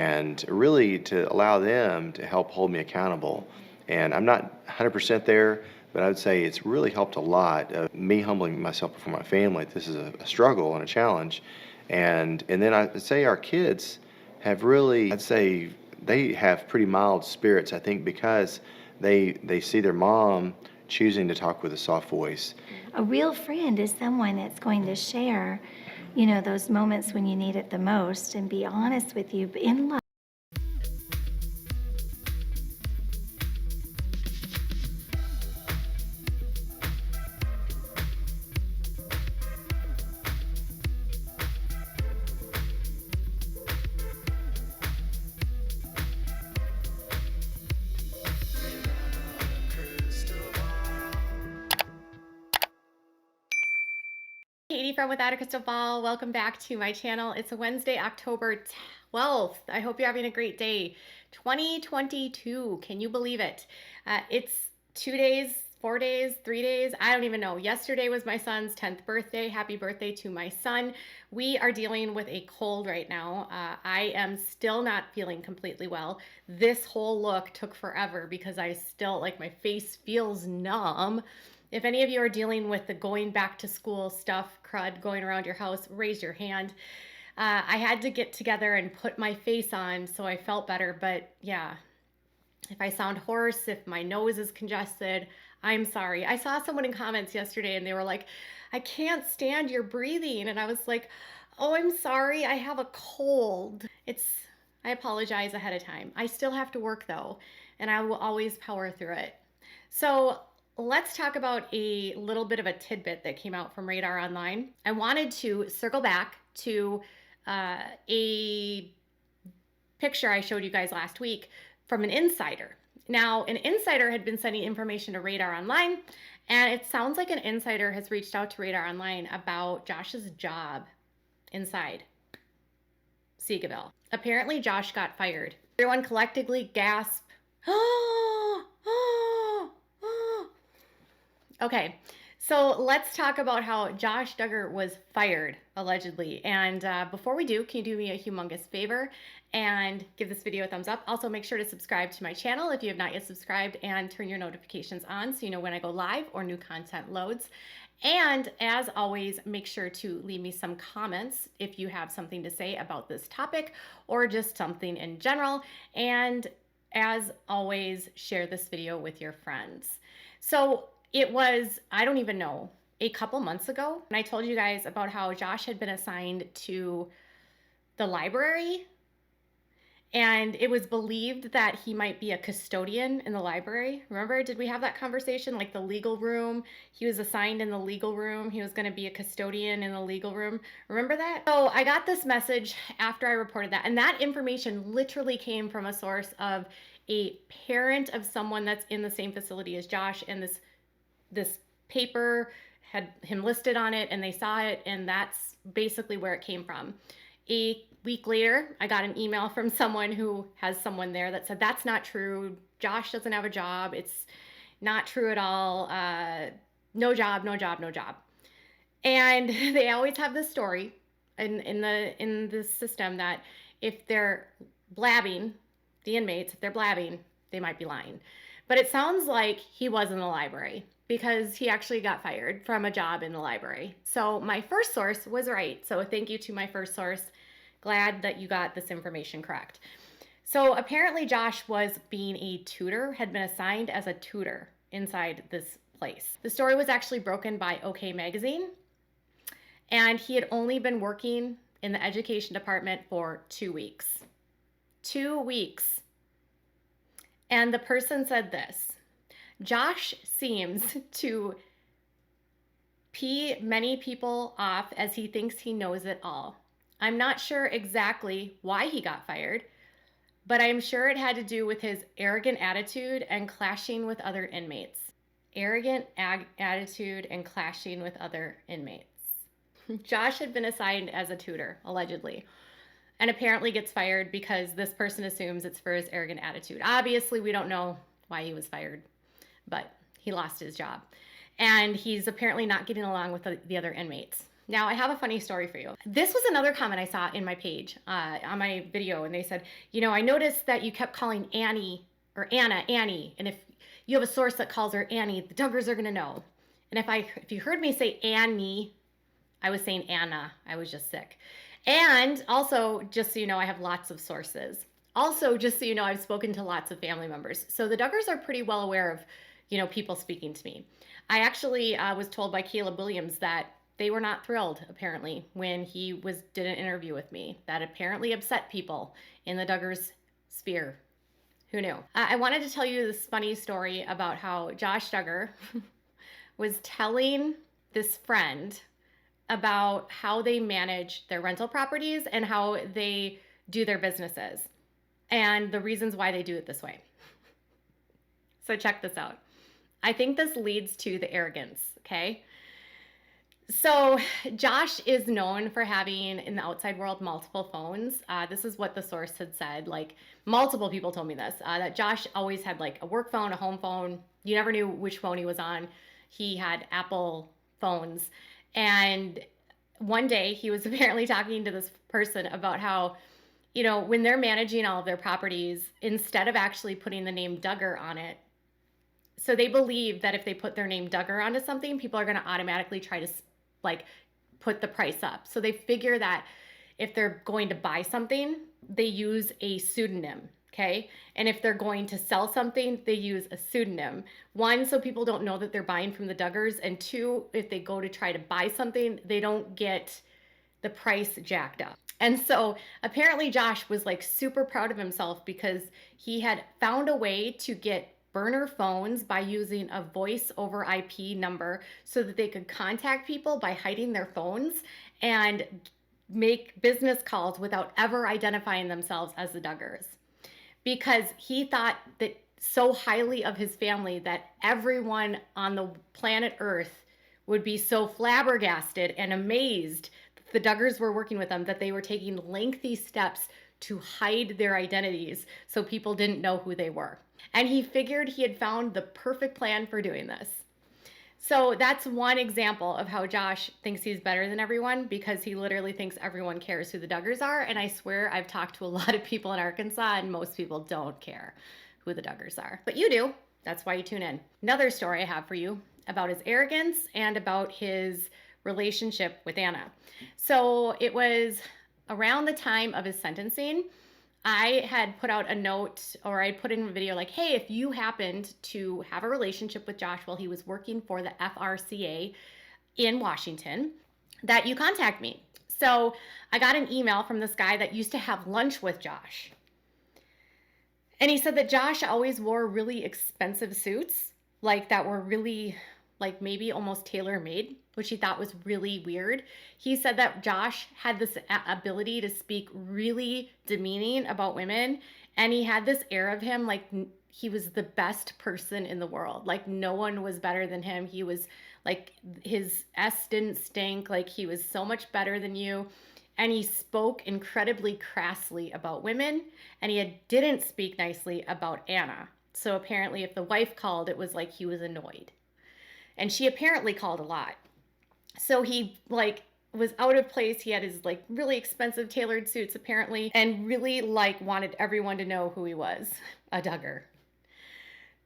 and really to allow them to help hold me accountable. And I'm not 100% there, but I would say it's really helped a lot of me humbling myself before my family. This is a struggle and a challenge. And then I'd say our kids have really, I'd say they have pretty mild spirits, I think, because they see their mom choosing to talk with a soft voice. A real friend is someone that's going to share, you know, those moments when you need it the most and be honest with you in love. Katie from Without a Crystal Ball. Welcome back to my channel. It's a Wednesday, October 12th. I hope you're having a great day. 2022, can you believe it? It's 2 days, 4 days, 3 days, I don't even know. Yesterday was my son's 10th birthday. Happy birthday to my son. We are dealing with a cold right now. I am still not feeling completely well. This whole look took forever because I still, like, my face feels numb. If any of you are dealing with the going back to school stuff, crud going around your house, raise your hand. I had to get together and put my face on so I felt better, but yeah, if I sound hoarse, if my nose is congested, I'm sorry. I saw someone in comments yesterday and they were like, I can't stand your breathing. And I was like, oh, I'm sorry, I have a cold. I apologize ahead of time. I still have to work though, and I will always power through it. So let's talk about a little bit of a tidbit that came out from Radar Online. I wanted to circle back to a picture I showed you guys last week from an insider. Now, an insider had been sending information to Radar Online, and it sounds like an insider has reached out to Radar Online about Josh's job inside Seagoville. Apparently, Josh got fired. Everyone collectively gasped, oh, oh, oh. Okay, so let's talk about how Josh Duggar was fired, allegedly. And before we do, can you do me a humongous favor and give this video a thumbs up? Also, make sure to subscribe to my channel if you have not yet subscribed, and turn your notifications on so you know when I go live or new content loads. And as always, make sure to leave me some comments if you have something to say about this topic or just something in general. And as always, share this video with your friends. So it was, I don't even know, a couple months ago, and I told you guys about how Josh had been assigned to the library, and it was believed that he might be a custodian in the library. Remember, did we have that conversation? Like the legal room, he was assigned in the legal room. He was going to be a custodian in the legal room. Remember that? So I got this message after I reported that, and that information literally came from a source of a parent of someone that's in the same facility as Josh, and this paper had him listed on it, and they saw it, and that's basically where it came from. A week later, I got an email from someone who has someone there that said, that's not true. Josh doesn't have a job. It's not true at all. No job, no job, no job. And they always have this story in the system that if they're blabbing, the inmates, if they're blabbing, they might be lying. But it sounds like he was in the library, because he actually got fired from a job in the library. So my first source was right. So thank you to my first source. Glad that you got this information correct. So apparently Josh was being a tutor, had been assigned as a tutor inside this place. The story was actually broken by OK Magazine, and he had only been working in the education department for 2 weeks. 2 weeks. And the person said this: Josh seems to pee many people off as he thinks he knows it all. I'm not sure exactly why he got fired, but I'm sure it had to do with his arrogant attitude and clashing with other inmates. Arrogant attitude and clashing with other inmates. Josh had been assigned as a tutor, allegedly, and apparently gets fired because this person assumes it's for his arrogant attitude. Obviously, we don't know why he was fired, but he lost his job. And he's apparently not getting along with the other inmates. Now, I have a funny story for you. This was another comment I saw in my page on my video, and they said, I noticed that you kept calling Annie or Anna Annie, and if you have a source that calls her Annie, the Duggars are gonna know. And if you heard me say Annie, I was saying Anna. I was just sick. And also, just so you know, I have lots of sources. Also, just so you know, I've spoken to lots of family members. So the Duggars are pretty well aware of, people speaking to me. I actually was told by Caleb Williams that they were not thrilled, apparently, when he did an interview with me. That apparently upset people in the Duggars sphere. Who knew? I wanted to tell you this funny story about how Josh Duggar was telling this friend about how they manage their rental properties and how they do their businesses and the reasons why they do it this way. So check this out. I think this leads to the arrogance, okay? So Josh is known for having, in the outside world, multiple phones. This is what the source had said. Like, multiple people told me this, that Josh always had like a work phone, a home phone. You never knew which phone he was on. He had Apple phones. And one day he was apparently talking to this person about how, when they're managing all of their properties, instead of actually putting the name Duggar on it, so they believe that if they put their name Duggar onto something, people are going to automatically try to put the price up. So they figure that if they're going to buy something, they use a pseudonym, okay? And if they're going to sell something, they use a pseudonym. One, so people don't know that they're buying from the Duggars, and two, if they go to try to buy something, they don't get the price jacked up. And so apparently Josh was like super proud of himself because he had found a way to get burner phones by using a voice over IP number so that they could contact people by hiding their phones and make business calls without ever identifying themselves as the Duggars. Because he thought that so highly of his family that everyone on the planet Earth would be so flabbergasted and amazed that the Duggars were working with them that they were taking lengthy steps to hide their identities so people didn't know who they were. And he figured he had found the perfect plan for doing this. So that's one example of how Josh thinks he's better than everyone, because he literally thinks everyone cares who the Duggars are. And I swear I've talked to a lot of people in Arkansas and most people don't care who the Duggars are. But you do. That's why you tune in. Another story I have for you about his arrogance and about his relationship with Anna. So it was around the time of his sentencing. I had put out a note, or I put in a video like, hey, if you happened to have a relationship with Josh while he was working for the FRCA in Washington, that you contact me. So I got an email from this guy that used to have lunch with Josh. And he said that Josh always wore really expensive suits, like that were really, like maybe almost tailor-made, which he thought was really weird. He said that Josh had this ability to speak really demeaning about women, and he had this air of him like he was the best person in the world. Like no one was better than him. He was like, his S didn't stink. Like he was so much better than you. And he spoke incredibly crassly about women, and he didn't speak nicely about Anna. So apparently if the wife called, it was like he was annoyed. And she apparently called a lot. So he was out of place. He had his really expensive tailored suits apparently, and really wanted everyone to know who he was, a Duggar.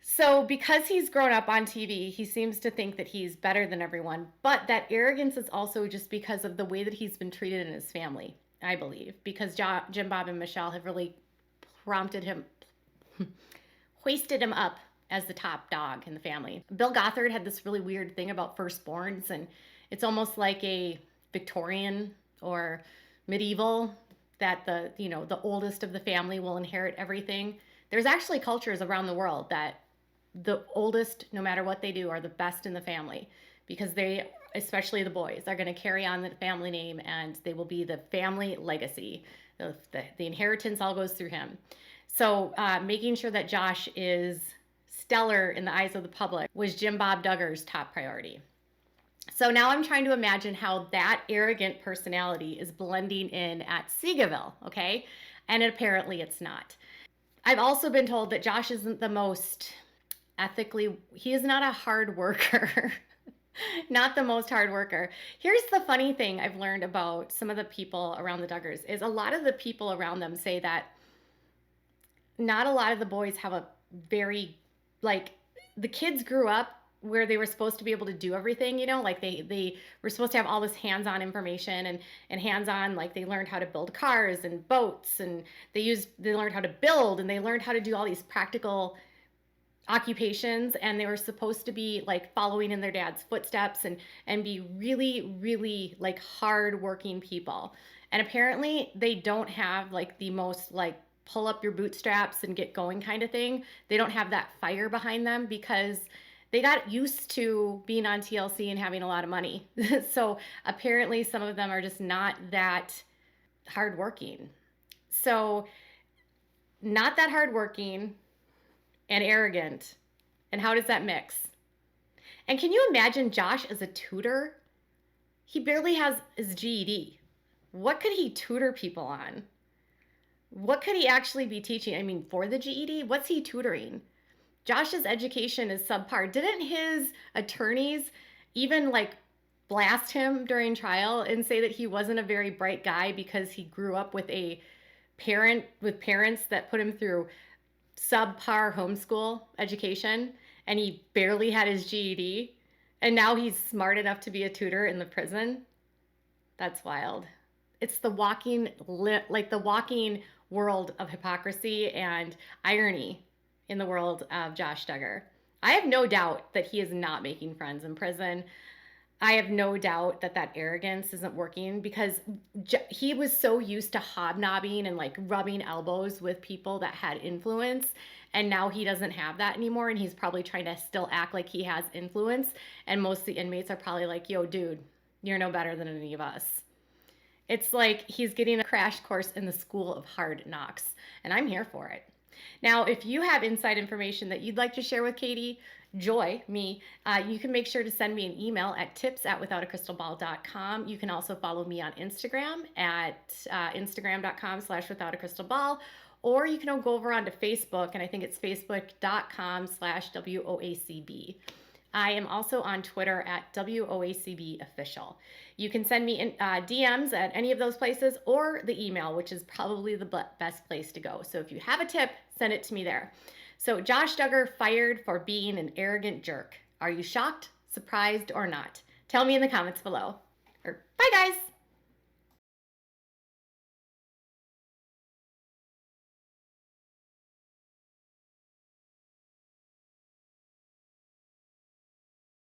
So because he's grown up on TV, he seems to think that he's better than everyone, but that arrogance is also just because of the way that he's been treated in his family, I believe, because Jim Bob and Michelle have really prompted him, hoisted him up as the top dog in the family. Bill Gothard had this really weird thing about firstborns, and it's almost like a Victorian or medieval that the oldest of the family will inherit everything. There's actually cultures around the world that the oldest, no matter what they do, are the best in the family, because they, especially the boys, are going to carry on the family name and they will be the family legacy. The inheritance all goes through him. So making sure that Josh is stellar in the eyes of the public was Jim Bob Duggar's top priority. So now I'm trying to imagine how that arrogant personality is blending in at Seagoville, okay? And apparently it's not. I've also been told that Josh isn't the most ethically, he is not a hard worker. Not the most hard worker. Here's the funny thing I've learned about some of the people around the Duggars is a lot of the people around them say that not a lot of the boys have a very, like, the kids grew up where they were supposed to be able to do everything, like they were supposed to have all this hands-on information and hands-on, like they learned how to build cars and boats, and they learned how to build, and they learned how to do all these practical occupations, and they were supposed to be like following in their dad's footsteps and be really, really like hard working people. And apparently they don't have like the most like pull up your bootstraps and get going kind of thing. They don't have that fire behind them because they got used to being on TLC and having a lot of money. So apparently some of them are just not that hardworking. So not that hardworking and arrogant. And how does that mix? And can you imagine Josh as a tutor? He barely has his GED. What could he tutor people on? What could he actually be teaching? I mean, for the GED, what's he tutoring? Josh's education is subpar. Didn't his attorneys even like blast him during trial and say that he wasn't a very bright guy because he grew up with parents that put him through subpar homeschool education, and he barely had his GED, and now he's smart enough to be a tutor in the prison? That's wild. It's the walking world of hypocrisy and irony in the world of Josh Duggar. I have no doubt that he is not making friends in prison. I have no doubt that that arrogance isn't working because he was so used to hobnobbing and like rubbing elbows with people that had influence. And now he doesn't have that anymore. And he's probably trying to still act like he has influence. And most of the inmates are probably like, yo, dude, you're no better than any of us. It's like he's getting a crash course in the school of hard knocks. And I'm here for it. Now, if you have inside information that you'd like to share with Katie, Joy, me, you can make sure to send me an email at tips@withoutacrystalball.com. You can also follow me on Instagram at instagram.com/withoutacrystalball, or you can go over onto Facebook, and I think it's facebook.com/WOACB. I am also on Twitter at WOACB official. You can send me DMs at any of those places or the email, which is probably the best place to go. So if you have a tip, send it to me there. So Josh Duggar fired for being an arrogant jerk. Are you shocked, surprised, or not? Tell me in the comments below. Bye, guys.